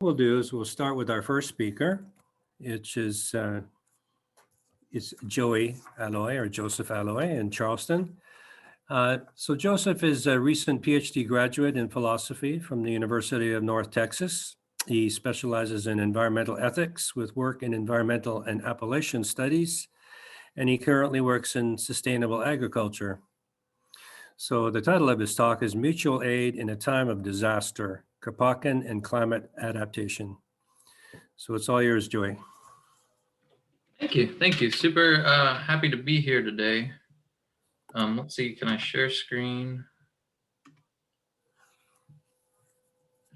We'll do is we'll start with our first speaker, which is it's Joey Aloi or Joseph Aloi in Charleston. So Joseph is a recent PhD graduate in philosophy from the University of North Texas. He specializes in environmental ethics with work in environmental and Appalachian studies, and he currently works in sustainable agriculture. So the title of his talk is Mutual Aid in a Time of Disaster, Kropotkin and Climate Adaptation. So it's all yours, Joey. Thank you. Thank you. Super happy to be here today. Let's see, can I share screen?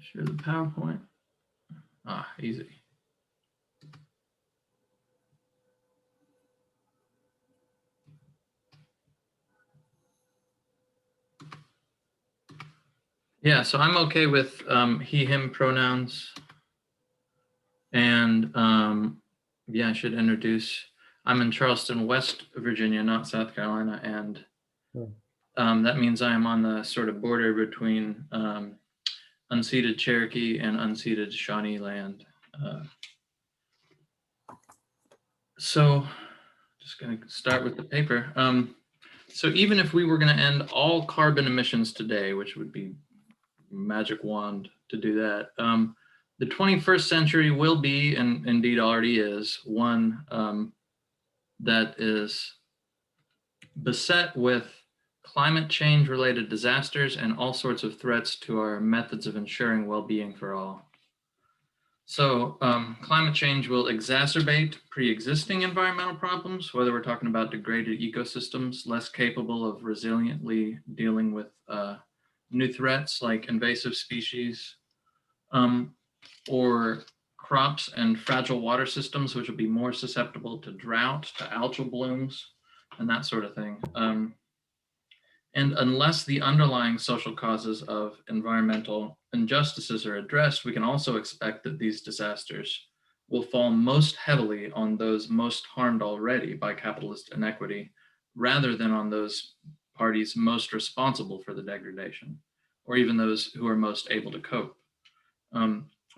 Share the PowerPoint. Easy. Yeah, so I'm okay with he, him pronouns. And yeah, I should introduce, I'm in Charleston, West Virginia, not South Carolina. And that means I am on the sort of border between unceded Cherokee and unceded Shawnee land. So just going to start with the paper. So even if we were going to end all carbon emissions today, which would be magic wand to do that, the 21st century will be, and indeed already is, one that is beset with climate change related disasters and all sorts of threats to our methods of ensuring well-being for all. So climate change will exacerbate pre-existing environmental problems, whether we're talking about degraded ecosystems, less capable of resiliently dealing with new threats like invasive species, or crops and fragile water systems, which will be more susceptible to drought, to algal blooms, and that sort of thing. And unless the underlying social causes of environmental injustices are addressed, we can also expect that these disasters will fall most heavily on those most harmed already by capitalist inequity, rather than on those parties most responsible for the degradation, or even those who are most able to cope.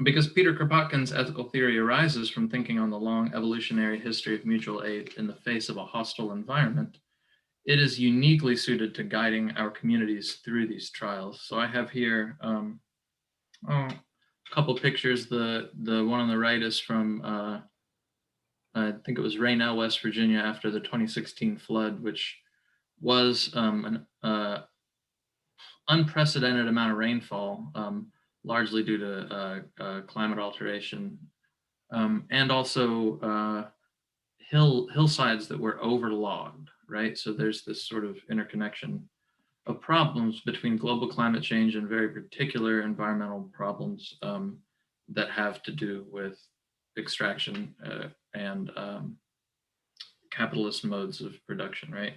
Because Peter Kropotkin's ethical theory arises from thinking on the long evolutionary history of mutual aid in the face of a hostile environment, it is uniquely suited to guiding our communities through these trials. So I have here a couple pictures. The one on the right is from, I think it was Raynell, West Virginia, after the 2016 flood, which was an unprecedented amount of rainfall, largely due to climate alteration, and also hillsides that were overlogged, right? So there's this sort of interconnection of problems between global climate change and very particular environmental problems that have to do with extraction and capitalist modes of production, right?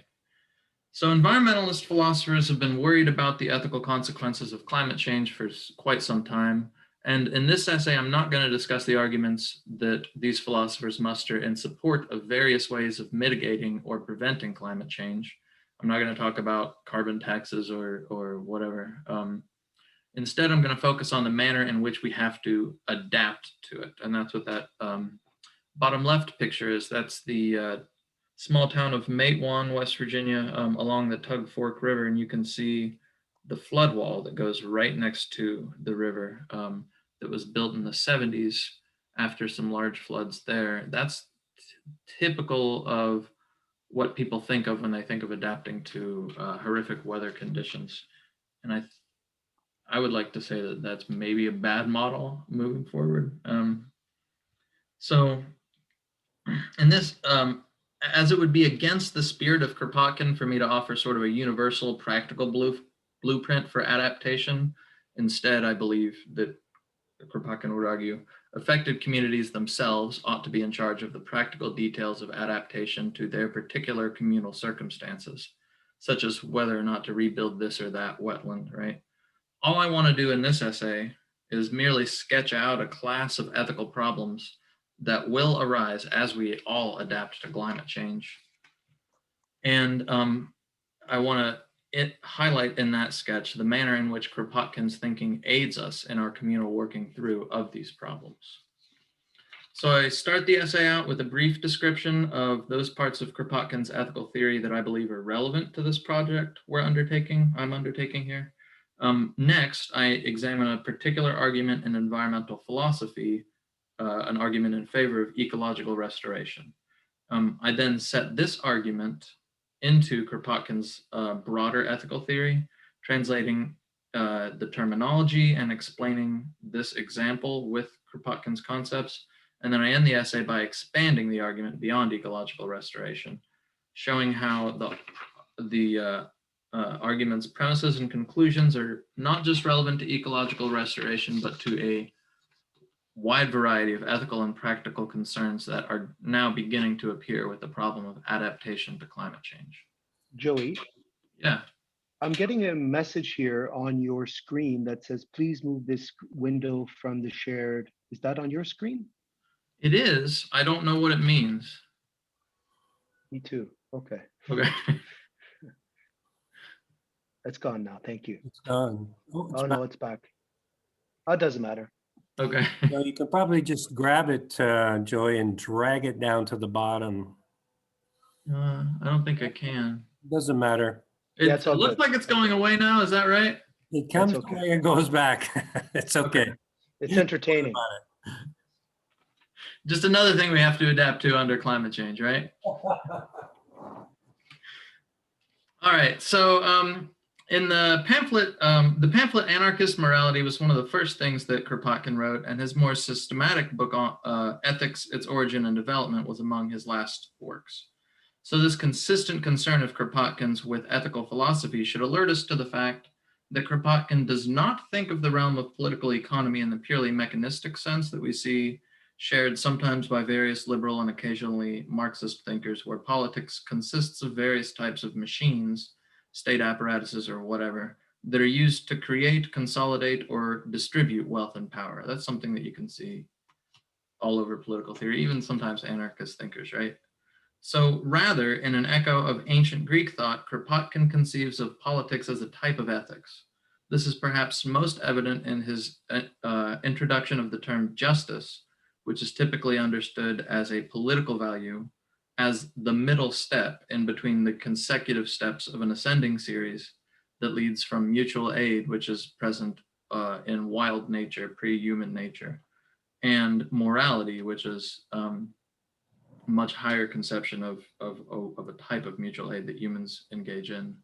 So environmentalist philosophers have been worried about the ethical consequences of climate change for quite some time. And in this essay, I'm not going to discuss the arguments that these philosophers muster in support of various ways of mitigating or preventing climate change. I'm not going to talk about carbon taxes or whatever. Instead, I'm going to focus on the manner in which we have to adapt to it. And that's what that bottom left picture is. That's the small town of Matewan, West Virginia, along the Tug Fork River, and you can see the flood wall that goes right next to the river that was built in the 70s after some large floods there. That's typical of what people think of when they think of adapting to horrific weather conditions. And I would like to say that that's maybe a bad model moving forward. So in this, as it would be against the spirit of Kropotkin for me to offer sort of a universal practical blueprint for adaptation. Instead, I believe that Kropotkin would argue affected communities themselves ought to be in charge of the practical details of adaptation to their particular communal circumstances, such as whether or not to rebuild this or that wetland, right? All I want to do in this essay is merely sketch out a class of ethical problems that will arise as we all adapt to climate change. And I want to highlight in that sketch the manner in which Kropotkin's thinking aids us in our communal working through of these problems. So I start the essay out with a brief description of those parts of Kropotkin's ethical theory that I believe are relevant to this project I'm undertaking here. Next, I examine a particular argument in environmental philosophy, an argument in favor of ecological restoration. I then set this argument into Kropotkin's broader ethical theory, translating the terminology and explaining this example with Kropotkin's concepts. And then I end the essay by expanding the argument beyond ecological restoration, showing how the argument's premises and conclusions are not just relevant to ecological restoration, but to a wide variety of ethical and practical concerns that are now beginning to appear with the problem of adaptation to climate change. Joey? Yeah. I'm getting a message here on your screen that says, please move this window from the shared. Is that on your screen? It is. I don't know what it means. Me too. Okay. Okay. It's gone now. Thank you. It's gone. Oh, no, it's back. Oh, it doesn't matter. Okay. So you can probably just grab it, Joey, and drag it down to the bottom. I don't think I can. Doesn't matter. Yeah, It looks like it's going away now. Is that right? It comes okay. away and goes back. It's okay. It's entertaining. Just another thing we have to adapt to under climate change, right? All right. So in the pamphlet Anarchist Morality was one of the first things that Kropotkin wrote, and his more systematic book on ethics, its origin and development was among his last works. So this consistent concern of Kropotkin's with ethical philosophy should alert us to the fact that Kropotkin does not think of the realm of political economy in the purely mechanistic sense that we see shared sometimes by various liberal and occasionally Marxist thinkers, where politics consists of various types of machines, state apparatuses or whatever, that are used to create, consolidate, or distribute wealth and power. That's something that you can see all over political theory, even sometimes anarchist thinkers, right? So rather, in an echo of ancient Greek thought, Kropotkin conceives of politics as a type of ethics. This is perhaps most evident in his introduction of the term justice, which is typically understood as a political value, as the middle step in between the consecutive steps of an ascending series that leads from mutual aid, which is present in wild nature, pre-human nature, and morality, which is much higher conception of a type of mutual aid that humans engage in,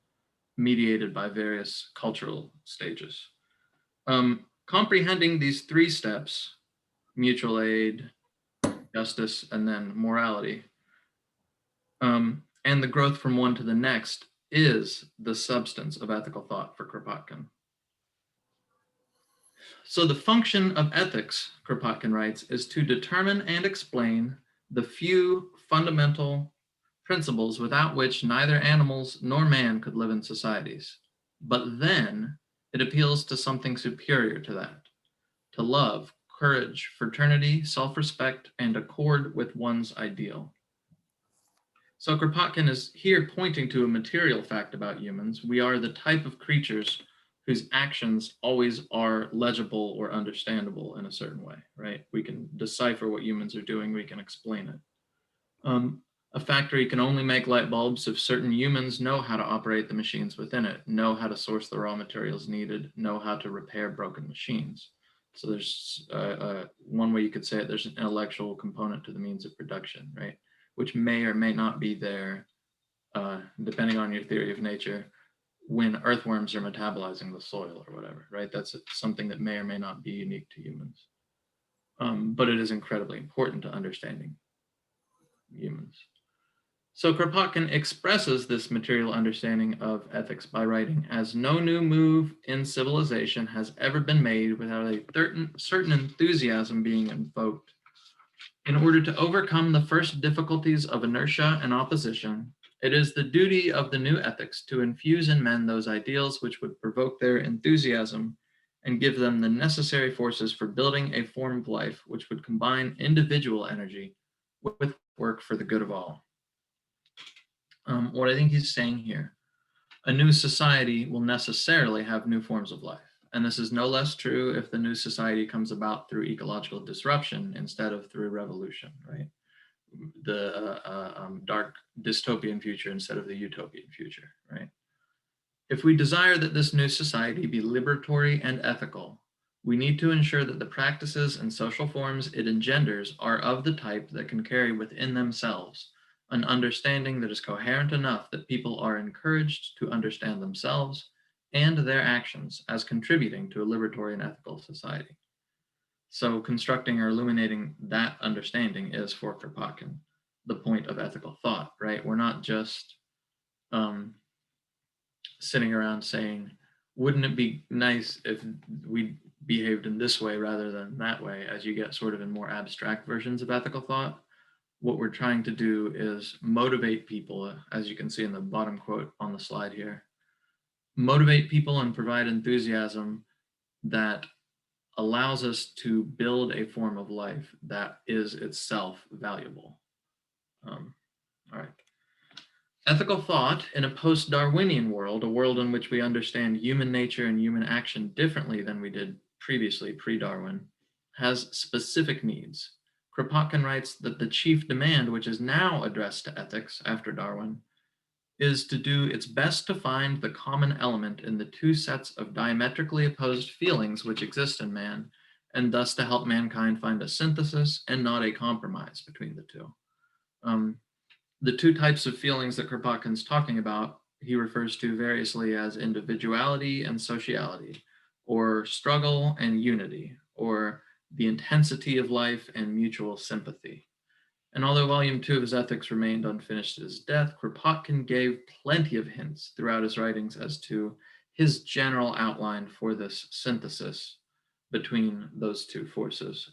mediated by various cultural stages. Comprehending these three steps, mutual aid, justice, and then morality, and the growth from one to the next is the substance of ethical thought for Kropotkin. So the function of ethics, Kropotkin writes, is to determine and explain the few fundamental principles without which neither animals nor man could live in societies. But then it appeals to something superior to that, to love, courage, fraternity, self-respect, and accord with one's ideal. So Kropotkin is here pointing to a material fact about humans. We are the type of creatures whose actions always are legible or understandable in a certain way, right? We can decipher what humans are doing, we can explain it. A factory can only make light bulbs if certain humans know how to operate the machines within it, know how to source the raw materials needed, know how to repair broken machines. So there's one way you could say it, there's an intellectual component to the means of production, right? Which may or may not be there, depending on your theory of nature, when earthworms are metabolizing the soil or whatever, right? That's something that may or may not be unique to humans. But it is incredibly important to understanding humans. So Kropotkin expresses this material understanding of ethics by writing, as no new move in civilization has ever been made without a certain enthusiasm being invoked. In order to overcome the first difficulties of inertia and opposition, it is the duty of the new ethics to infuse in men those ideals which would provoke their enthusiasm and give them the necessary forces for building a form of life which would combine individual energy with work for the good of all. What I think he's saying here, a new society will necessarily have new forms of life. And this is no less true if the new society comes about through ecological disruption instead of through revolution, right? The dark dystopian future instead of the utopian future, right? If we desire that this new society be liberatory and ethical, we need to ensure that the practices and social forms it engenders are of the type that can carry within themselves an understanding that is coherent enough that people are encouraged to understand themselves and their actions as contributing to a liberatory and ethical society. So constructing or illuminating that understanding is, for Kropotkin, the point of ethical thought, right? We're not just sitting around saying, wouldn't it be nice if we behaved in this way rather than that way, as you get sort of in more abstract versions of ethical thought. What we're trying to do is motivate people, as you can see in the bottom quote on the slide here, motivate people and provide enthusiasm that allows us to build a form of life that is itself valuable. All right. Ethical thought in a post-Darwinian world, a world in which we understand human nature and human action differently than we did previously, pre-Darwin, has specific needs. Kropotkin writes that the chief demand, which is now addressed to ethics after Darwin, is to do its best to find the common element in the two sets of diametrically opposed feelings which exist in man, and thus to help mankind find a synthesis and not a compromise between the two. The two types of feelings that Kropotkin's talking about, he refers to variously as individuality and sociality, or struggle and unity, or the intensity of life and mutual sympathy. And although volume 2 of his Ethics remained unfinished at his death, Kropotkin gave plenty of hints throughout his writings as to his general outline for this synthesis between those two forces.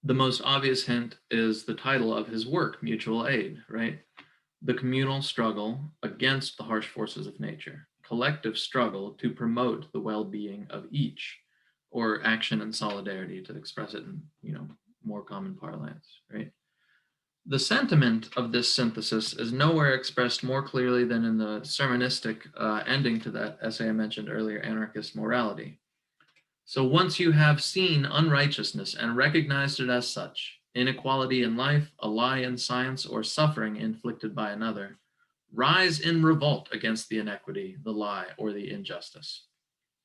The most obvious hint is the title of his work, Mutual Aid, right? The communal struggle against the harsh forces of nature, collective struggle to promote the well-being of each, or action and solidarity to express it in, more common parlance, right? The sentiment of this synthesis is nowhere expressed more clearly than in the sermonistic ending to that essay I mentioned earlier, Anarchist Morality. So once you have seen unrighteousness and recognized it as such, inequality in life, a lie in science, or suffering inflicted by another, rise in revolt against the inequity, the lie, or the injustice.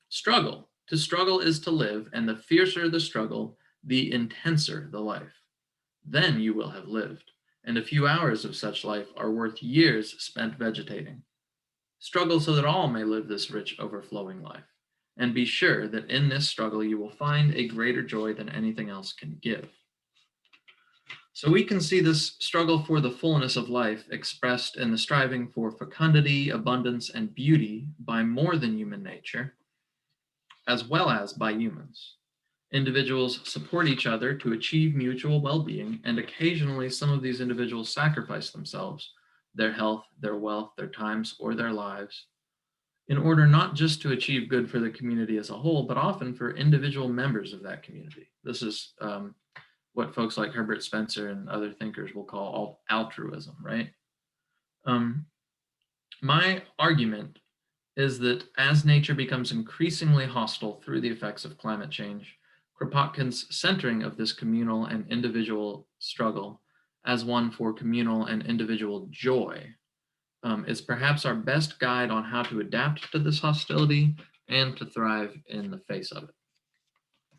Struggle. To struggle is to live, and the fiercer the struggle, the intenser the life. Then you will have lived, and a few hours of such life are worth years spent vegetating. Struggle so that all may live this rich, overflowing life. And be sure that in this struggle you will find a greater joy than anything else can give. So we can see this struggle for the fullness of life expressed in the striving for fecundity, abundance, and beauty by more than human nature, as well as by humans. Individuals support each other to achieve mutual well-being, and occasionally some of these individuals sacrifice themselves, their health, their wealth, their times, or their lives, in order not just to achieve good for the community as a whole, but often for individual members of that community. This is what folks like Herbert Spencer and other thinkers will call altruism, right? My argument is that as nature becomes increasingly hostile through the effects of climate change, Kropotkin's centering of this communal and individual struggle as one for communal and individual joy is perhaps our best guide on how to adapt to this hostility and to thrive in the face of it.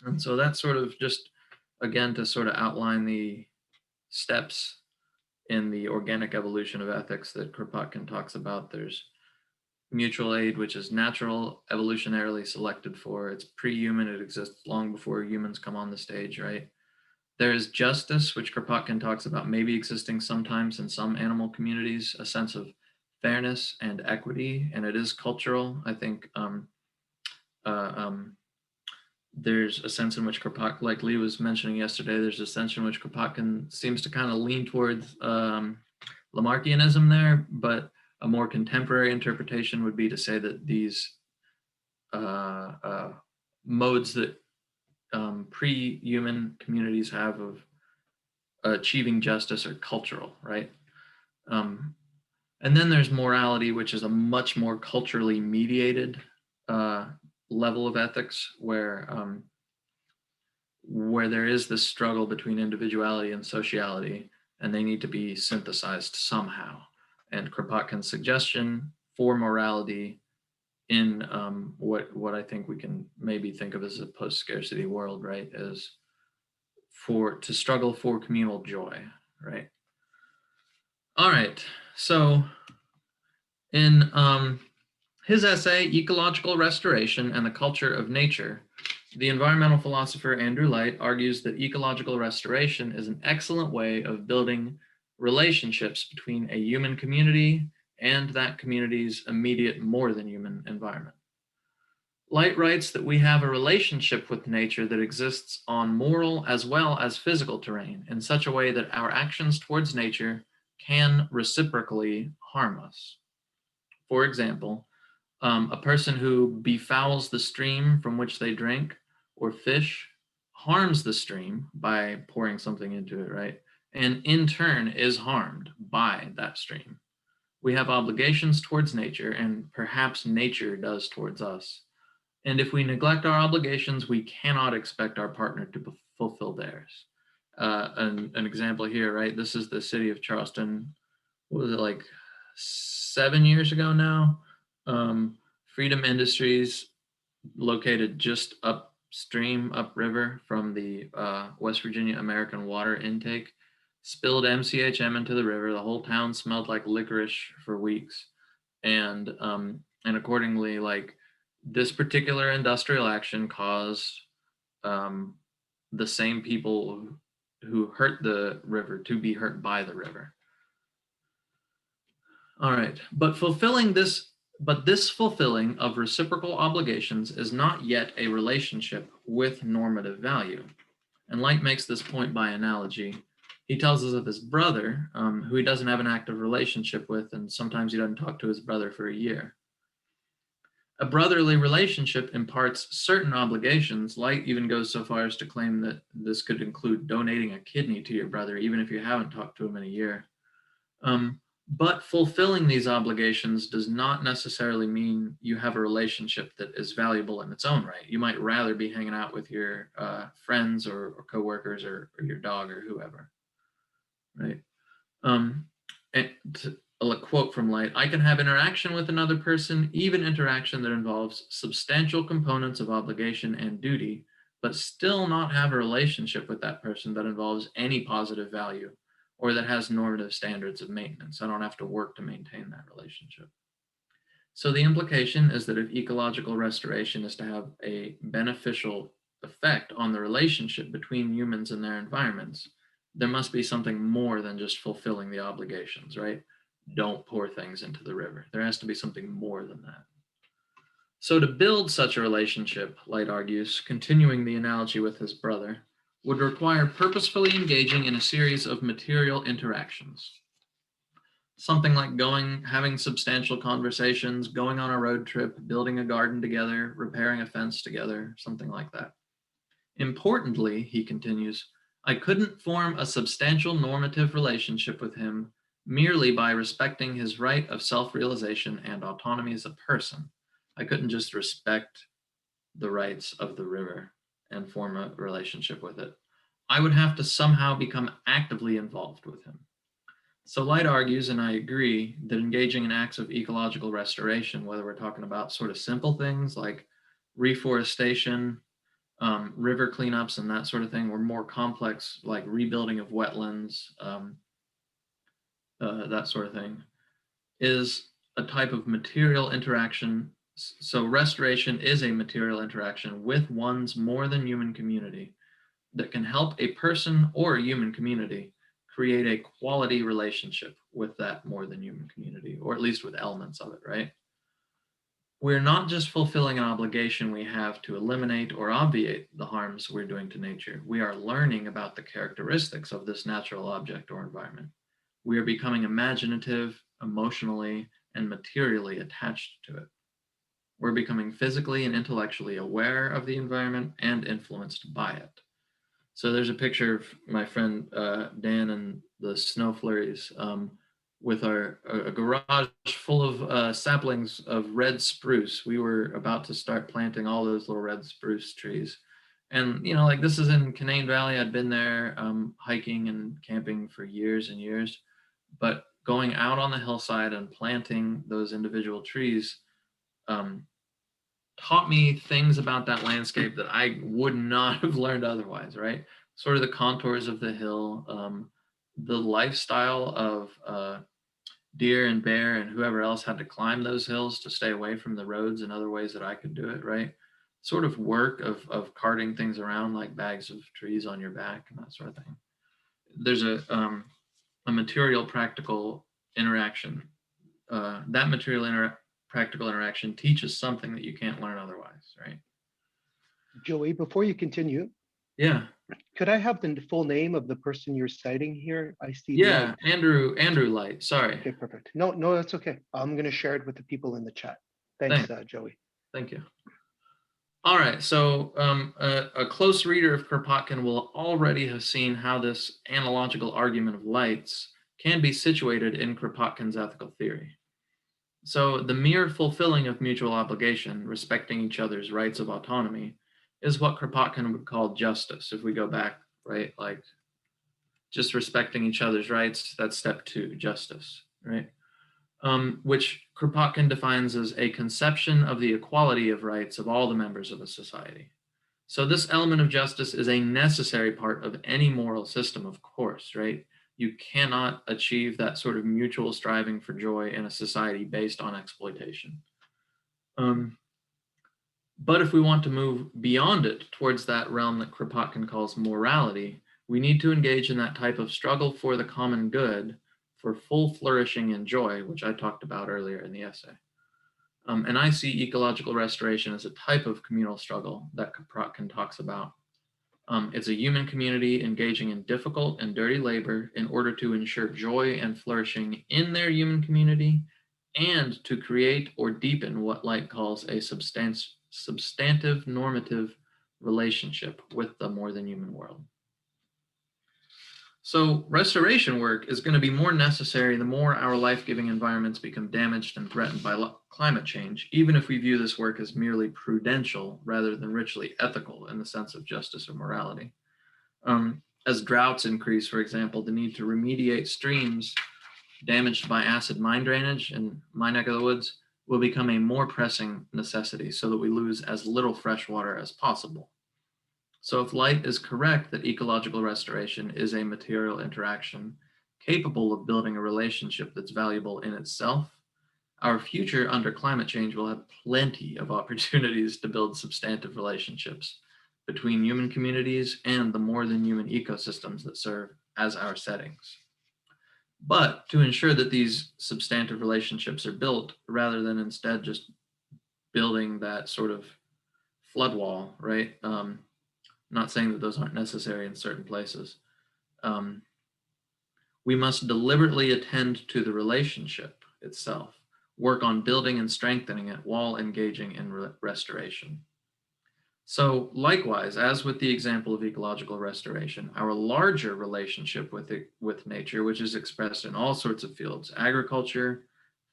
And so that's sort of just, again, to sort of outline the steps in the organic evolution of ethics that Kropotkin talks about. There's mutual aid, which is natural, evolutionarily selected for. It's pre-human, it exists long before humans come on the stage, right? There's justice, which Kropotkin talks about maybe existing sometimes in some animal communities, a sense of fairness and equity, and it is cultural. I think there's a sense in which Kropotkin, like Lee was mentioning yesterday, there's a sense in which Kropotkin seems to kind of lean towards Lamarckianism there, but a more contemporary interpretation would be to say that these modes that pre-human communities have of achieving justice are cultural, right? And then there's morality, which is a much more culturally mediated level of ethics, where there is this struggle between individuality and sociality, and they need to be synthesized somehow. And Kropotkin's suggestion for morality in what I think we can maybe think of as a post-scarcity world, right, is to struggle for communal joy, right? All right, so in his essay, Ecological Restoration and the Culture of Nature, the environmental philosopher Andrew Light argues that ecological restoration is an excellent way of building relationships between a human community and that community's immediate more than human environment. Light writes that we have a relationship with nature that exists on moral as well as physical terrain in such a way that our actions towards nature can reciprocally harm us. For example, a person who befouls the stream from which they drink or fish harms the stream by pouring something into it, right? And in turn is harmed by that stream. We have obligations towards nature, and perhaps nature does towards us. And if we neglect our obligations, we cannot expect our partner to fulfill theirs. An example here, right? This is the city of Charleston. What was it, like 7 years ago now? Freedom Industries, located just upstream, upriver from the West Virginia American water intake, spilled MCHM into the river. The whole town smelled like licorice for weeks. And accordingly, like, this particular industrial action caused the same people who hurt the river to be hurt by the river. All right, but this fulfilling of reciprocal obligations is not yet a relationship with normative value. And Light makes this point by analogy. He tells us of his brother, who he doesn't have an active relationship with, and sometimes he doesn't talk to his brother for a year. A brotherly relationship imparts certain obligations. Light even goes so far as to claim that this could include donating a kidney to your brother, even if you haven't talked to him in a year. But fulfilling these obligations does not necessarily mean you have a relationship that is valuable in its own right. You might rather be hanging out with your friends or coworkers or your dog or whoever, right? A quote from Light: I can have interaction with another person, even interaction that involves substantial components of obligation and duty, but still not have a relationship with that person that involves any positive value or that has normative standards of maintenance. I don't have to work to maintain that relationship. So the implication is that if ecological restoration is to have a beneficial effect on the relationship between humans and their environments, there must be something more than just fulfilling the obligations, right? Don't pour things into the river. There has to be something more than that. So to build such a relationship, Light argues, continuing the analogy with his brother, would require purposefully engaging in a series of material interactions. Something like having substantial conversations, going on a road trip, building a garden together, repairing a fence together, something like that. Importantly, he continues, I couldn't form a substantial normative relationship with him merely by respecting his right of self-realization and autonomy as a person. I couldn't just respect the rights of the river and form a relationship with it. I would have to somehow become actively involved with him. So Light argues, and I agree, that engaging in acts of ecological restoration, whether we're talking about sort of simple things like reforestation, river cleanups and that sort of thing, or more complex like rebuilding of wetlands, that sort of thing, is a type of material interaction. So restoration is a material interaction with one's more than human community that can help a person or a human community create a quality relationship with that more than human community, or at least with elements of it, right? We're not just fulfilling an obligation we have to eliminate or obviate the harms we're doing to nature. We are learning about the characteristics of this natural object or environment. We are becoming imaginative, emotionally, and materially attached to it. We're becoming physically and intellectually aware of the environment and influenced by it. So there's a picture of my friend Dan and the snow flurries with a garage full of saplings of red spruce. We were about to start planting all those little red spruce trees. And, you know, like this is in Canaan Valley. I'd been there hiking and camping for years and years, but going out on the hillside and planting those individual trees taught me things about that landscape that I would not have learned otherwise, right? Sort of the contours of the hill, the lifestyle of deer and bear and whoever else had to climb those hills to stay away from the roads and other ways that I could do it, right? Sort of work of carting things around like bags of trees on your back and that sort of thing. There's a material practical interaction. That practical interaction teaches something that you can't learn otherwise, right? Joey, before you continue, Yeah. could I have the full name of the person you're citing here? I see. Yeah, Light. Andrew Light. Sorry. Okay, perfect. No, that's okay. I'm going to share it with the people in the chat. Thanks. Joey. Thank you. All right, so a close reader of Kropotkin will already have seen how this analogical argument of lights can be situated in Kropotkin's ethical theory. So the mere fulfilling of mutual obligation, respecting each other's rights of autonomy, is what Kropotkin would call justice. If we go back, right, like just respecting each other's rights, that's step 2, justice, right? Which Kropotkin defines as a conception of the equality of rights of all the members of a society. So this element of justice is a necessary part of any moral system, of course, right? You cannot achieve that sort of mutual striving for joy in a society based on exploitation. But if we want to move beyond it towards that realm that Kropotkin calls morality, we need to engage in that type of struggle for the common good, for full flourishing and joy, which I talked about earlier in the essay. And I see ecological restoration as a type of communal struggle that Kropotkin talks about. It's a human community engaging in difficult and dirty labor in order to ensure joy and flourishing in their human community and to create or deepen what Light calls a substantive normative relationship with the more than human world. So restoration work is going to be more necessary the more our life-giving environments become damaged and threatened by climate change, even if we view this work as merely prudential rather than richly ethical in the sense of justice or morality. As droughts increase, for example, the need to remediate streams damaged by acid mine drainage in my neck of the woods will become a more pressing necessity so that we lose as little fresh water as possible. So if Light is correct that ecological restoration is a material interaction capable of building a relationship that's valuable in itself, our future under climate change will have plenty of opportunities to build substantive relationships between human communities and the more than human ecosystems that serve as our settings. But to ensure that these substantive relationships are built rather than instead just building that sort of flood wall, right? Not saying that those aren't necessary in certain places. We must deliberately attend to the relationship itself, work on building and strengthening it while engaging in restoration. So likewise, as with the example of ecological restoration, our larger relationship with nature, which is expressed in all sorts of fields, agriculture,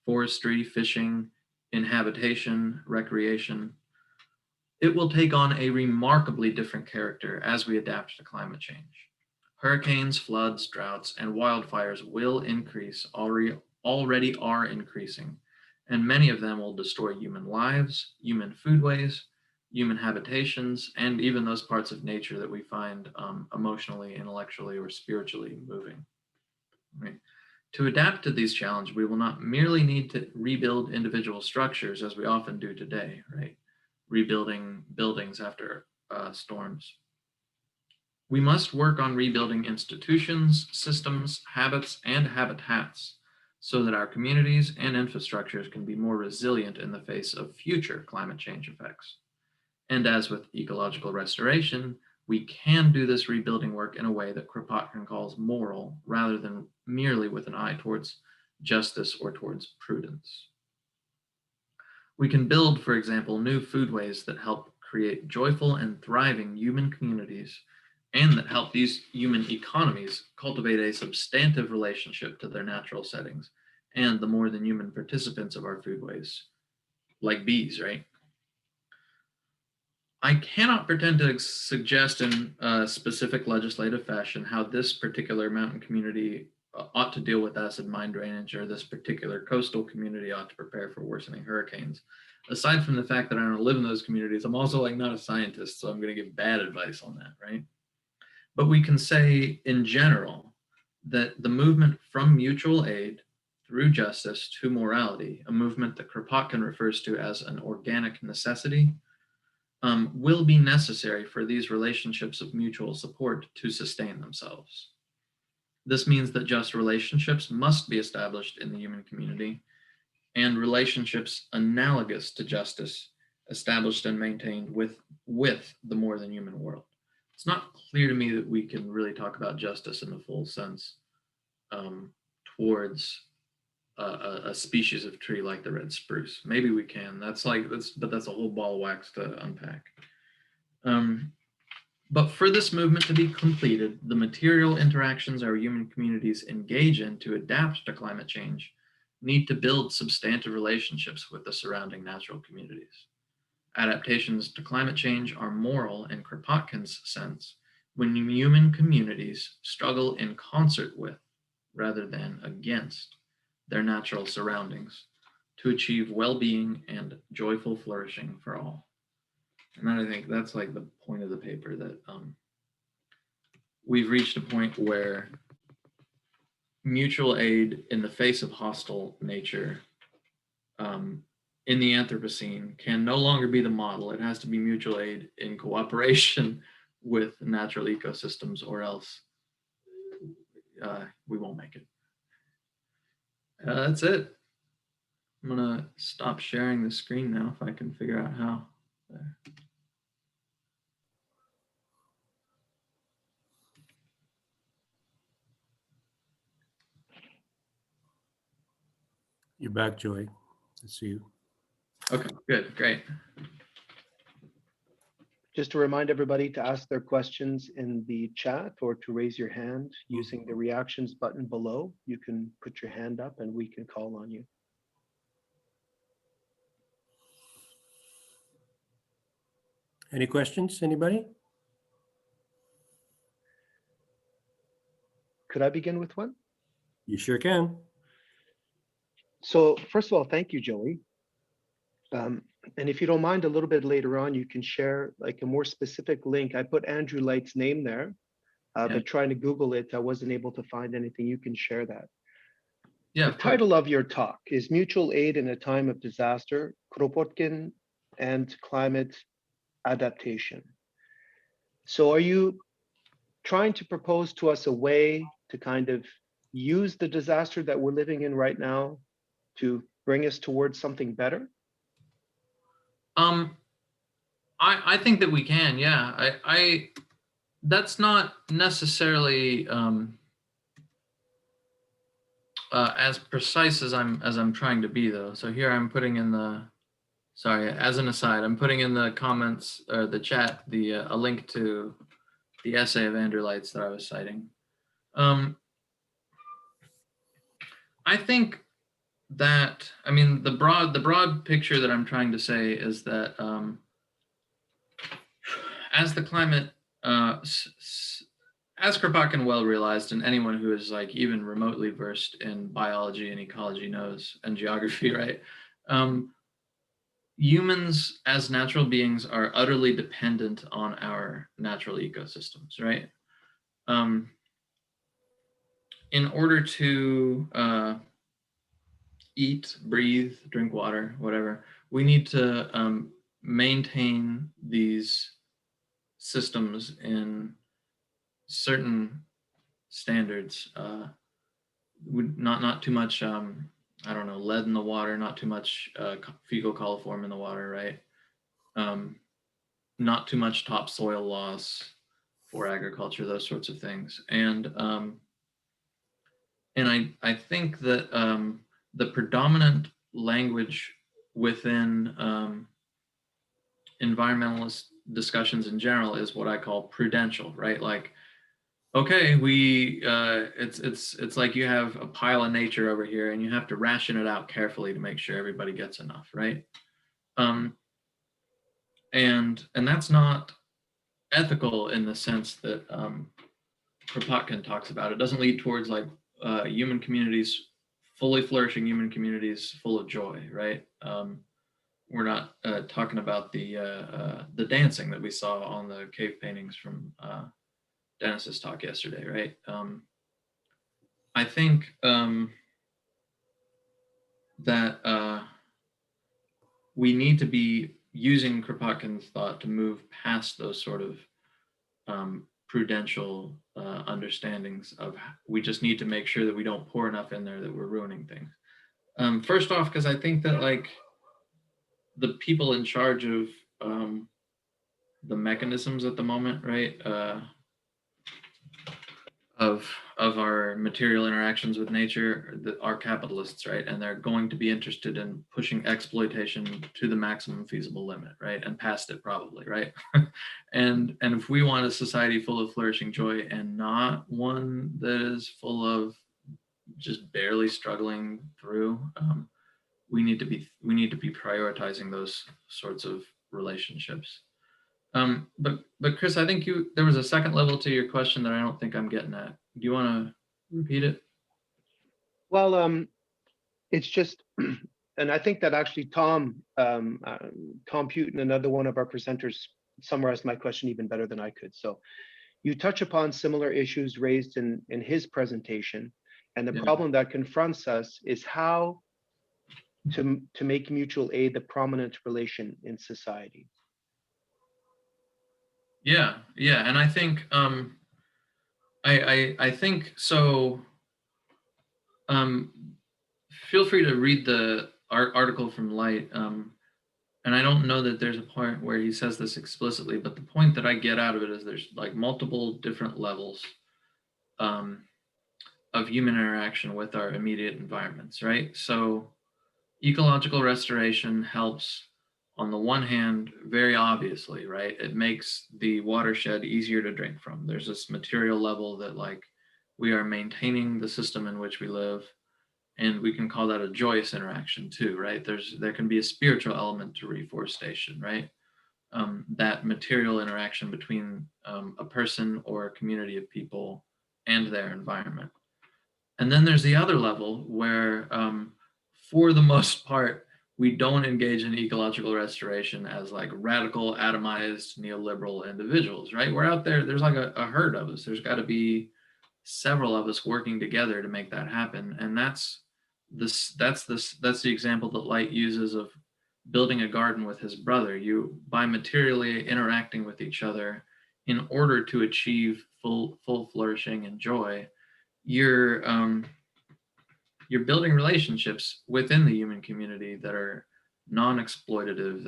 forestry, fishing, inhabitation, recreation, it will take on a remarkably different character as we adapt to climate change. Hurricanes, floods, droughts, and wildfires will increase, already are increasing, and many of them will destroy human lives, human foodways, human habitations, and even those parts of nature that we find emotionally, intellectually, or spiritually moving. Right? To adapt to these challenges, we will not merely need to rebuild individual structures as we often do today, right? Rebuilding buildings after storms. We must work on rebuilding institutions, systems, habits, and habitats so that our communities and infrastructures can be more resilient in the face of future climate change effects. And as with ecological restoration, we can do this rebuilding work in a way that Kropotkin calls moral rather than merely with an eye towards justice or towards prudence. We can build, for example, new foodways that help create joyful and thriving human communities and that help these human economies cultivate a substantive relationship to their natural settings and the more than human participants of our foodways, like bees, right? I cannot pretend to suggest in a specific legislative fashion how this particular mountain community ought to deal with acid mine drainage, or this particular coastal community ought to prepare for worsening hurricanes. Aside from the fact that I don't live in those communities, I'm also like not a scientist, so I'm going to give bad advice on that, right? But we can say in general that the movement from mutual aid through justice to morality, a movement that Kropotkin refers to as an organic necessity, will be necessary for these relationships of mutual support to sustain themselves. This means that just relationships must be established in the human community, and relationships analogous to justice established and maintained with the more than human world. It's not clear to me that we can really talk about justice in the full sense towards a species of tree like the red spruce. Maybe we can. But that's a whole ball of wax to unpack. But for this movement to be completed, the material interactions our human communities engage in to adapt to climate change need to build substantive relationships with the surrounding natural communities. Adaptations to climate change are moral in Kropotkin's sense when human communities struggle in concert with, rather than against, their natural surroundings to achieve well-being and joyful flourishing for all. And I think that's like the point of the paper, that we've reached a point where mutual aid in the face of hostile nature in the Anthropocene can no longer be the model. It has to be mutual aid in cooperation with natural ecosystems, or else we won't make it. That's it. I'm gonna stop sharing the screen now if I can figure out how. There. You're back, Joey. Let's see you. Okay, good, great. Just to remind everybody to ask their questions in the chat or to raise your hand using the reactions button below. You can put your hand up and we can call on you. Any questions, anybody? Could I begin with one? You sure can. So first of all, thank you, Joey. And if you don't mind, a little bit later on, you can share like a more specific link. I put Andrew Light's name there, but trying to Google it, I wasn't able to find anything. You can share that. Yeah. The title of your talk is Mutual Aid in a Time of Disaster, Kropotkin and Climate Adaptation. So are you trying to propose to us a way to kind of use the disaster that we're living in right now to bring us towards something better? I think that we can, yeah. I that's not necessarily as precise as I'm trying to be, though. So here I'm putting in the, sorry, as an aside, I'm putting in the comments or the chat a link to the essay of Andrew Light's that I was citing. I think that, I mean, the broad picture that I'm trying to say is that as the climate, as Kropotkin well realized, and anyone who is like even remotely versed in biology and ecology knows, and geography, right? Humans as natural beings are utterly dependent on our natural ecosystems, right? In order to eat, breathe, drink water, whatever, we need to maintain these systems in certain standards. Not too much, I don't know, lead in the water, not too much fecal coliform in the water, right? Not too much topsoil loss for agriculture, those sorts of things. And I think that the predominant language within environmentalist discussions in general is what I call prudential, right? Like, okay, it's like you have a pile of nature over here and you have to ration it out carefully to make sure everybody gets enough, right? And that's not ethical in the sense that Kropotkin talks about. It doesn't lead towards like human communities, fully flourishing human communities full of joy, right? We're not talking about the dancing that we saw on the cave paintings from Dennis's talk yesterday, right? I think that we need to be using Kropotkin's thought to move past those sort of prudential understandings of we just need to make sure that we don't pour enough in there that we're ruining things. First off, because I think that like the people in charge of the mechanisms at the moment, right, of our material interactions with nature are capitalists, right? And they're going to be interested in pushing exploitation to the maximum feasible limit, right? And past it probably, right? and if we want a society full of flourishing joy and not one that is full of just barely struggling through, we need to be prioritizing those sorts of relationships. But Chris, I think there was a second level to your question that I don't think I'm getting at. Do you want to repeat it? Well, it's just, and I think that actually Tom Putin, another one of our presenters, summarized my question even better than I could. So you touch upon similar issues raised in his presentation, and the problem that confronts us is how to make mutual aid the prominent relation in society. Yeah, and I think I think so. Feel free to read the article from Light, and I don't know that there's a point where he says this explicitly, but the point that I get out of it is there's like multiple different levels of human interaction with our immediate environments, right? So ecological restoration helps on the one hand, very obviously, right? It makes the watershed easier to drink from. There's this material level that like we are maintaining the system in which we live, and we can call that a joyous interaction too, right? There can be a spiritual element to reforestation, right? That material interaction between a person or a community of people and their environment. And then there's the other level where, for the most part, we don't engage in ecological restoration as like radical, atomized, neoliberal individuals, right? We're out there, there's like a herd of us. There's got to be several of us working together to make that happen. And that's the example that Light uses of building a garden with his brother. You, by materially interacting with each other in order to achieve full flourishing and joy, you're building relationships within the human community that are non-exploitative,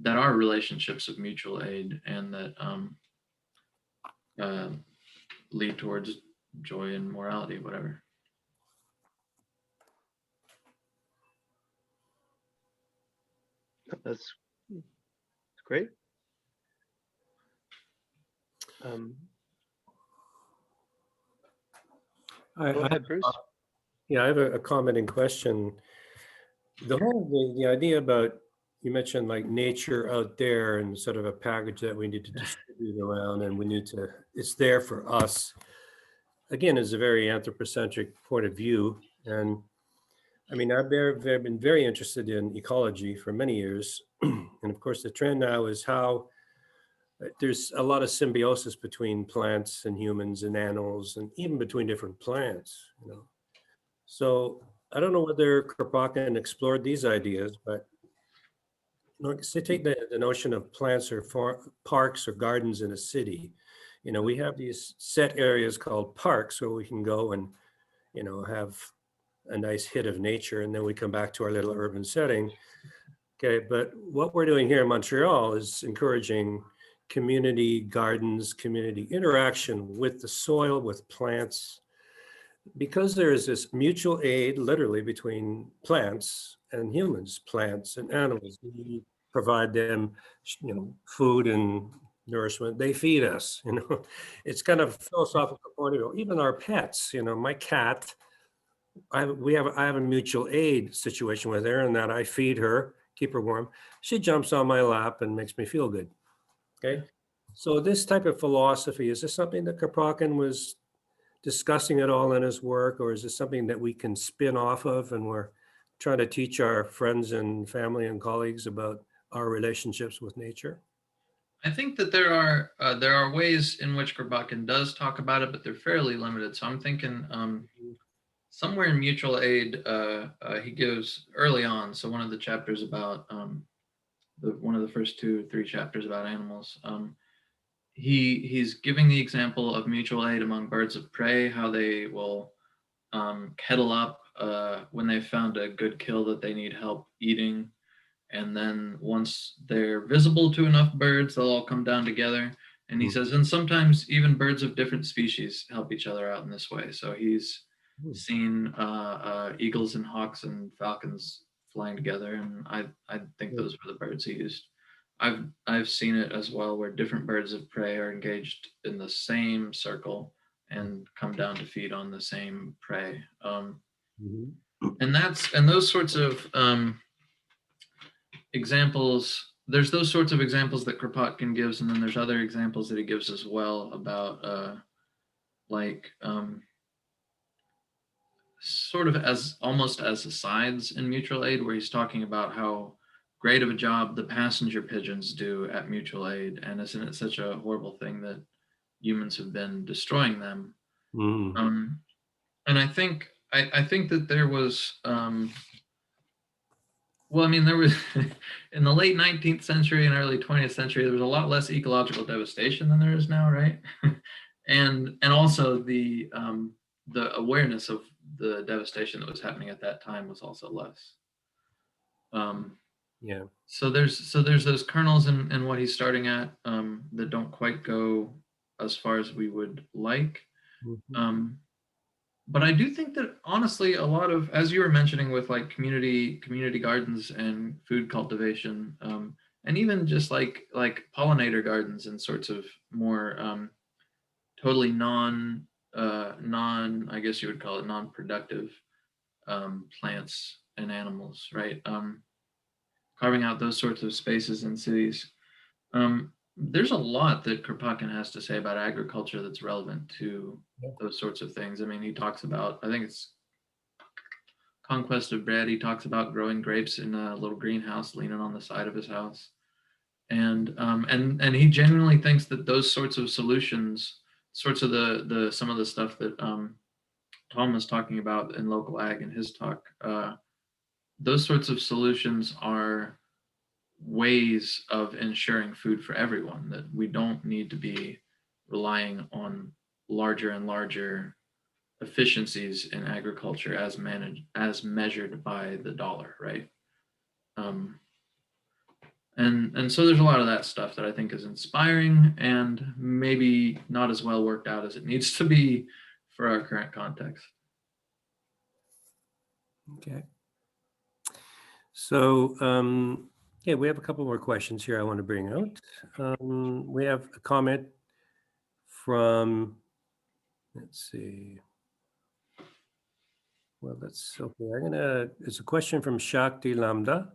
that are relationships of mutual aid, and that lead towards joy and morality, whatever. That's great. Go ahead, Bruce. Yeah, I have a comment and question. The idea about, you mentioned like nature out there and sort of a package that we need to distribute around, and it's there for us. Again, is a very anthropocentric point of view. And I mean, I've been very interested in ecology for many years. And of course, the trend now is how there's a lot of symbiosis between plants and humans and animals, and even between different plants, you know. So I don't know whether Kropotkin explored these ideas, but say take the notion of plants or parks or gardens in a city. You know, we have these set areas called parks where we can go and, you know, have a nice hit of nature, and then we come back to our little urban setting. Okay, but what we're doing here in Montreal is encouraging community gardens, community interaction with the soil, with plants, because there is this mutual aid literally between plants and humans, plants and animals. We provide them, food and nourishment. They feed us, It's kind of a philosophical point of view. Even our pets, my cat, I have a mutual aid situation with her, in that I feed her, keep her warm. She jumps on my lap and makes me feel good. Okay. So this type of philosophy, is this something that Kropotkin was discussing at all in his work, or is this something that we can spin off of, and we're trying to teach our friends and family and colleagues about our relationships with nature? I think that there are ways in which Kropotkin does talk about it, but they're fairly limited. So I'm thinking somewhere in mutual aid, he gives early on. So one of the chapters about one of the first 2-3 chapters about animals. He's giving the example of mutual aid among birds of prey, how they will kettle up when they've found a good kill that they need help eating. And then once they're visible to enough birds, they'll all come down together. And he says, and sometimes even birds of different species help each other out in this way. So he's seen eagles and hawks and falcons flying together, and I think those were the birds he used. I've seen it as well, where different birds of prey are engaged in the same circle and come down to feed on the same prey. And those sorts of examples. There's those sorts of examples that Kropotkin gives, and then there's other examples that he gives as well about sort of as almost as asides in mutual aid, where he's talking about how great of a job the passenger pigeons do at mutual aid, and isn't it such a horrible thing that humans have been destroying them. And I think that there was there was in the late 19th century and early 20th century, there was a lot less ecological devastation than there is now, right? and also the awareness of the devastation that was happening at that time was also less. So there's those kernels in what he's starting at that don't quite go as far as we would like. But I do think that honestly, a lot of, as you were mentioning with like community gardens and food cultivation, and even just like pollinator gardens and sorts of more totally non, I guess you would call it non-productive plants and animals, right? Carving out those sorts of spaces in cities. There's a lot that Kropotkin has to say about agriculture that's relevant to those sorts of things. I mean, he talks about, I think it's Conquest of Bread. He talks about growing grapes in a little greenhouse leaning on the side of his house. And he genuinely thinks that those sorts of solutions, sorts of the some of the stuff that Tom was talking about in local ag in his talk, those sorts of solutions are ways of ensuring food for everyone, that we don't need to be relying on larger and larger efficiencies in agriculture as measured by the dollar, right? And so there's a lot of that stuff that I think is inspiring and maybe not as well worked out as it needs to be for our current context. Okay. So, we have a couple more questions here I want to bring out. We have a comment from, let's see. Well, it's a question from Shakti Lambda.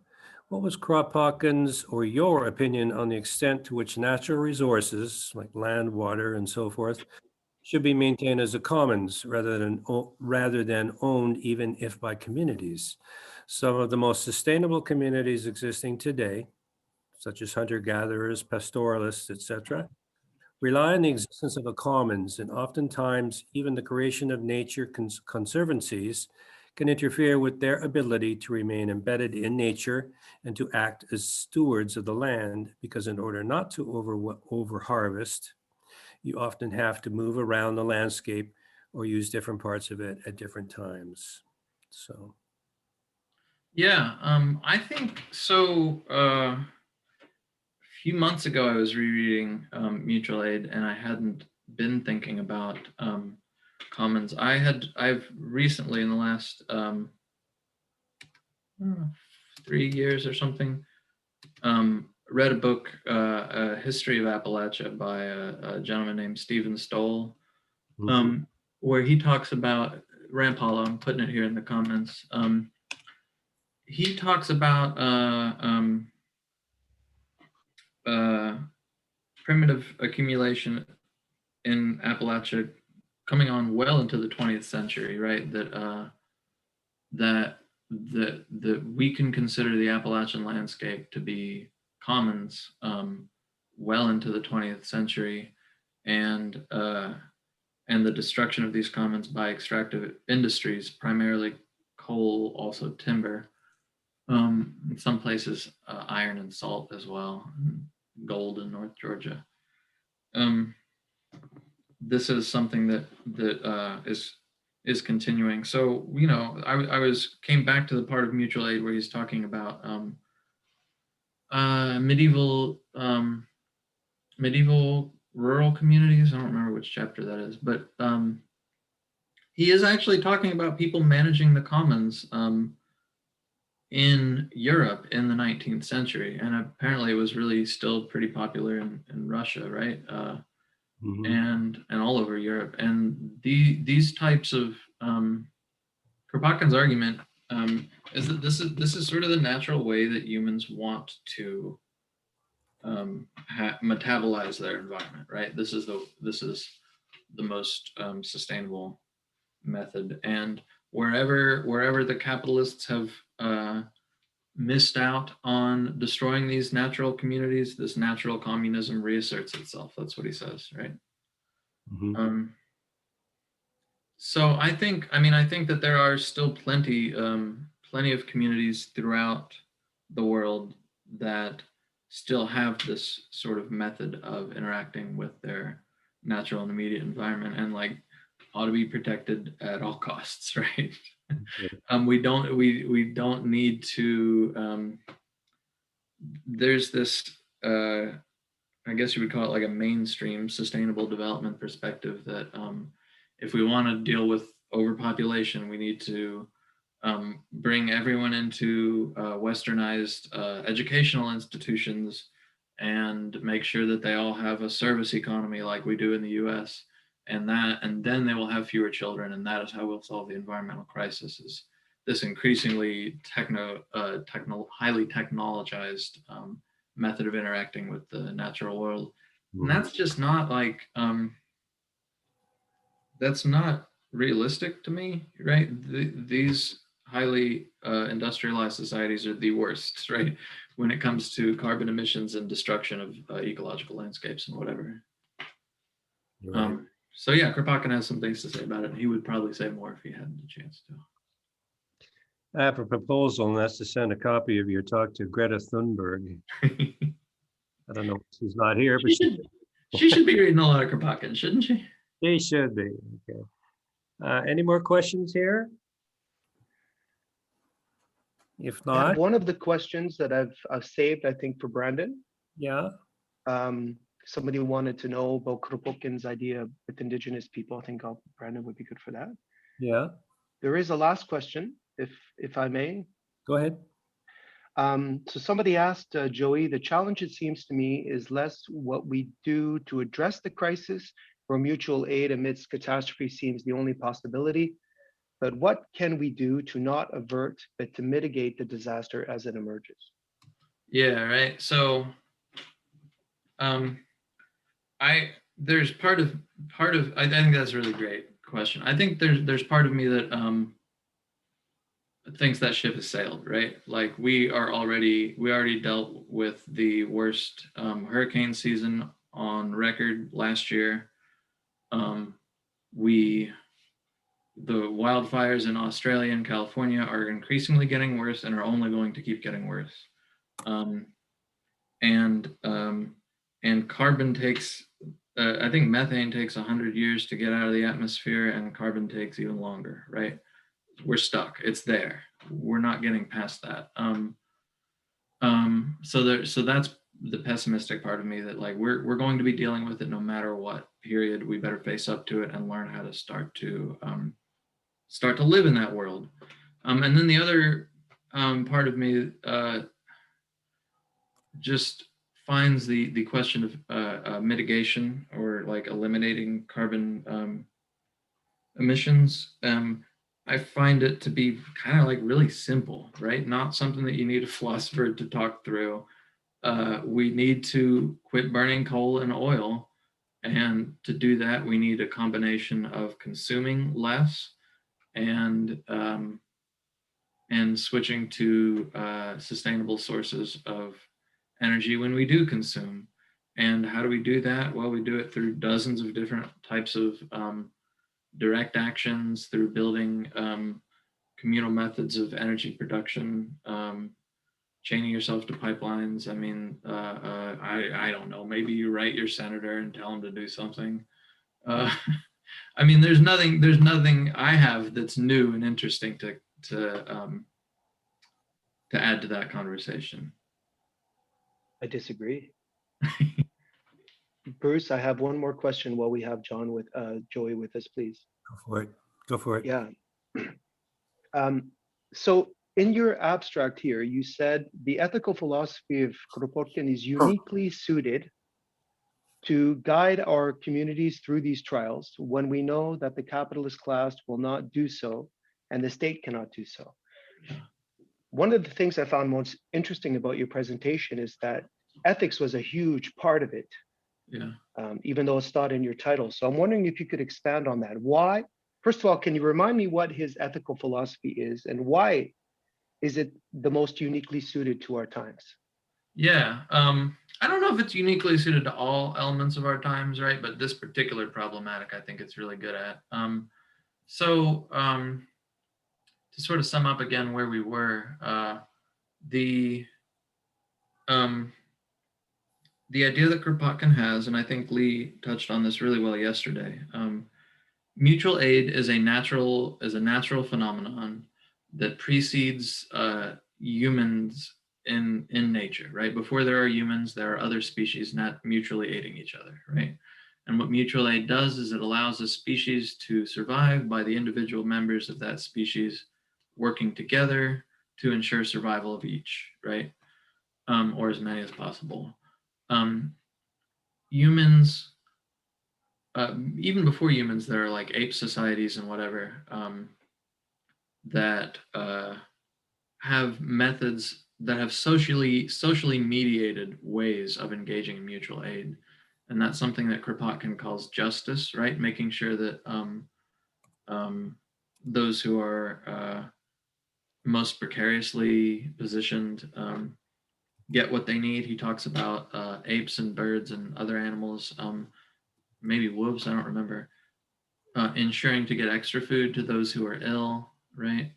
What was Kropotkin's or your opinion on the extent to which natural resources like land, water, and so forth should be maintained as a commons rather than owned, even if by communities? Some of the most sustainable communities existing today, such as hunter-gatherers, pastoralists, etc., rely on the existence of a commons, and oftentimes even the creation of nature conservancies can interfere with their ability to remain embedded in nature and to act as stewards of the land, because in order not to over-harvest, you often have to move around the landscape or use different parts of it at different times. So. Yeah, I think so. A few months ago, I was rereading Mutual Aid, and I hadn't been thinking about commons. I've recently, in the last 3 years or something, read a book, A History of Appalachia by a gentleman named Stephen Stoll, where he talks about, Rampala, I'm putting it here in the comments. He talks about primitive accumulation in Appalachia coming on well into the 20th century, right? That we can consider the Appalachian landscape to be commons well into the 20th century, and the destruction of these commons by extractive industries, primarily coal, also timber, in some places iron and salt as well, and gold in North Georgia. This is something that is continuing. So, you know, I came back to the part of mutual aid where he's talking about medieval rural communities. I don't remember which chapter that is, but he is actually talking about people managing the commons in Europe in the 19th century, and apparently it was really still pretty popular in Russia, right? And all over Europe. And these types of Kropotkin's argument is that this is sort of the natural way that humans want to metabolize their environment, right? This is the most sustainable method. And wherever the capitalists have missed out on destroying these natural communities, this natural communism reasserts itself. That's what he says, right? So I think that there are still plenty of communities throughout the world that still have this sort of method of interacting with their natural and immediate environment, and like ought to be protected at all costs, right? We don't need to. There's this, I guess you would call it like a mainstream sustainable development perspective that if we want to deal with overpopulation, we need to bring everyone into westernized educational institutions and make sure that they all have a service economy like we do in the US. And then they will have fewer children, and that is how we'll solve the environmental crisis, is this increasingly highly technologized method of interacting with the natural world. And that's just not like that's not realistic to me, right? These highly industrialized societies are the worst, right, when it comes to carbon emissions and destruction of ecological landscapes and whatever. Right. So yeah, Kropotkin has some things to say about it, and he would probably say more if he had the chance to. I have a proposal, and that's to send a copy of your talk to Greta Thunberg. I don't know if she's not here, but she should be reading a lot of Kropotkin, shouldn't she? She should be. Okay. Any more questions here? If not, one of the questions that I've saved, I think, for Brandon. Yeah. Somebody wanted to know about Kropotkin's idea with indigenous people. I think Brandon would be good for that. Yeah. There is a last question, if I may. Go ahead. So somebody asked Joey, the challenge, it seems to me, is less what we do to address the crisis, where mutual aid amidst catastrophe seems the only possibility, but what can we do to not avert, but to mitigate the disaster as it emerges? Yeah, right. So there's part of I think that's a really great question. I think there's part of me that thinks that ship has sailed, right? Like we already dealt with the worst hurricane season on record last year. The wildfires in Australia and California are increasingly getting worse and are only going to keep getting worse. And carbon takes, I think methane takes 100 years to get out of the atmosphere, and carbon takes even longer, right? We're stuck. It's there. We're not getting past that. So that's the pessimistic part of me, that like we're going to be dealing with it no matter what. Period. We better face up to it and learn how to start to live in that world. And then the other part of me just finds the question of mitigation, or like eliminating carbon emissions. I find it to be kind of like really simple, right? Not something that you need a philosopher to talk through. We need to quit burning coal and oil. And to do that, we need a combination of consuming less and switching to sustainable sources of energy when we do consume. And how do we do that? Well, we do it through dozens of different types of direct actions, through building communal methods of energy production, chaining yourself to pipelines. I mean, I don't know, maybe you write your senator and tell him to do something. I mean, there's nothing I have that's new and interesting to add to that conversation. I disagree. Bruce, I have one more question while we have Joey with us, please. Go for it. Go for it. Yeah. So in your abstract here, you said the ethical philosophy of Kropotkin is uniquely suited to guide our communities through these trials when we know that the capitalist class will not do so and the state cannot do so. One of the things I found most interesting about your presentation is that ethics was a huge part of it. Yeah. Even though it's not in your title. So I'm wondering if you could expand on that. Why? First of all, can you remind me what his ethical philosophy is, and why is it the most uniquely suited to our times? Yeah. I don't know if it's uniquely suited to all elements of our times, right? But this particular problematic, I think it's really good at. To sort of sum up again where we were, the idea that Kropotkin has, and I think Lee touched on this really well yesterday, mutual aid is a natural phenomenon that precedes humans in nature, right? Before there are humans, there are other species not mutually aiding each other, right? And what mutual aid does is it allows a species to survive by the individual members of that species working together to ensure survival of each, right? Or as many as possible. Humans, even before humans, there are like ape societies and whatever that have methods that have socially mediated ways of engaging in mutual aid. And that's something that Kropotkin calls justice, right? Making sure that those who are most precariously positioned get what they need. He talks about apes and birds and other animals, maybe wolves, I don't remember, ensuring to get extra food to those who are ill, right?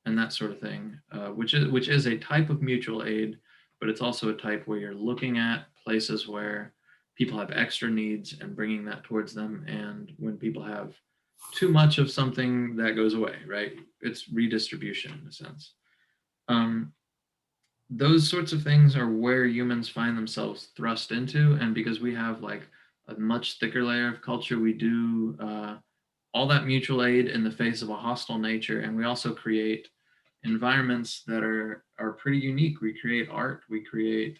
And that sort of thing, which is a type of mutual aid, but it's also a type where you're looking at places where people have extra needs and bringing that towards them. And when people have too much of something, that goes away, right? It's redistribution in a sense. Those sorts of things are where humans find themselves thrust into. And because we have like a much thicker layer of culture, we do all that mutual aid in the face of a hostile nature. And we also create environments that are pretty unique. We create art, we create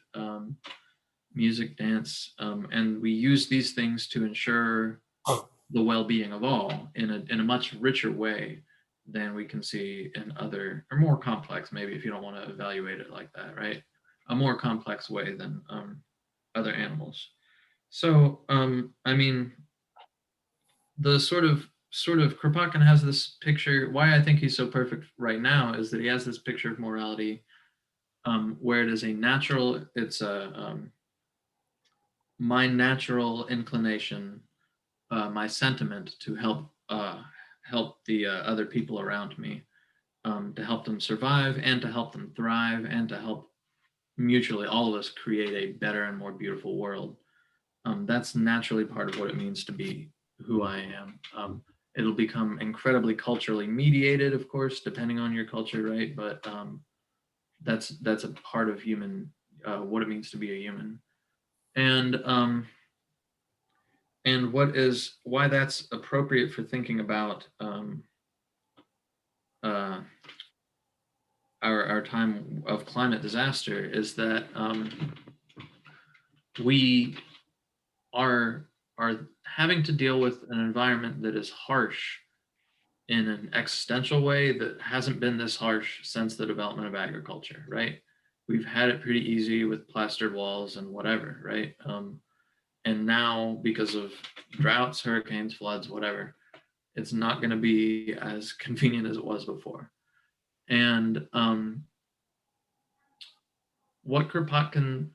music, dance, and we use these things to ensure the well-being of all in a much richer way than we can see in other, or more complex, maybe, if you don't want to evaluate it like that, right? A more complex way than other animals. So, I mean, the sort of Kropotkin has this picture. Why I think he's so perfect right now is that he has this picture of morality where it is a natural, it's a my natural inclination, my sentiment to help the other people around me, to help them survive and to help them thrive and to help mutually all of us create a better and more beautiful world. That's naturally part of what it means to be who I am. It'll become incredibly culturally mediated, of course, depending on your culture, right? But that's a part of human, what it means to be a human. And why that's appropriate for thinking about our time of climate disaster is that we are having to deal with an environment that is harsh in an existential way that hasn't been this harsh since the development of agriculture, right? We've had it pretty easy with plastered walls and whatever, right? And now, because of droughts, hurricanes, floods, whatever, it's not going to be as convenient as it was before. And what Kropotkin,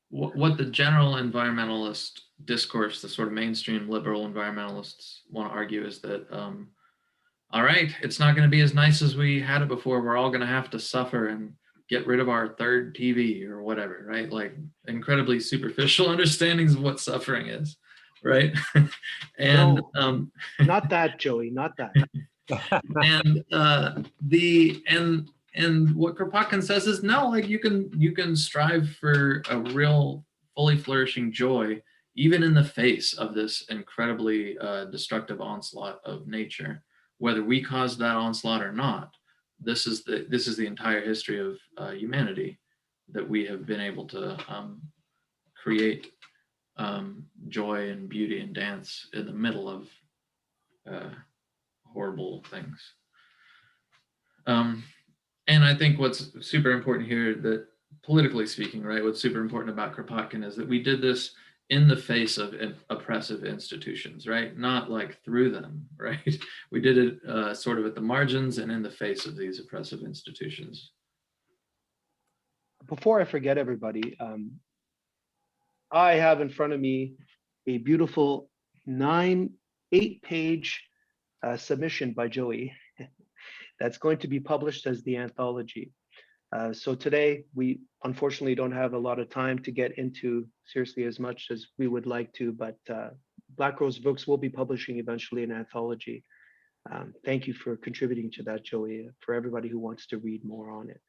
what the general environmentalist discourse, the sort of mainstream liberal environmentalists want to argue is that, all right, it's not going to be as nice as we had it before. We're all going to have to suffer and get rid of our third TV or whatever, right? Like incredibly superficial understandings of what suffering is, right? And No, not that, Joey, not that. And what Kropotkin says is no, like you can strive for a real fully flourishing joy even in the face of this incredibly destructive onslaught of nature, whether we caused that onslaught or not. This is the entire history of humanity, that we have been able to create joy and beauty and dance in the middle of horrible things. And I think what's super important here, that politically speaking, right, what's super important about Kropotkin is that we did this in the face of oppressive institutions, right? Not like through them, right? We did it sort of at the margins and in the face of these oppressive institutions. Before I forget, everybody, I have in front of me a beautiful 8-page submission by Joey that's going to be published as the anthology. So today, we unfortunately don't have a lot of time to get into seriously as much as we would like to, but Black Rose Books will be publishing eventually an anthology. Thank you for contributing to that, Joey, for everybody who wants to read more on it.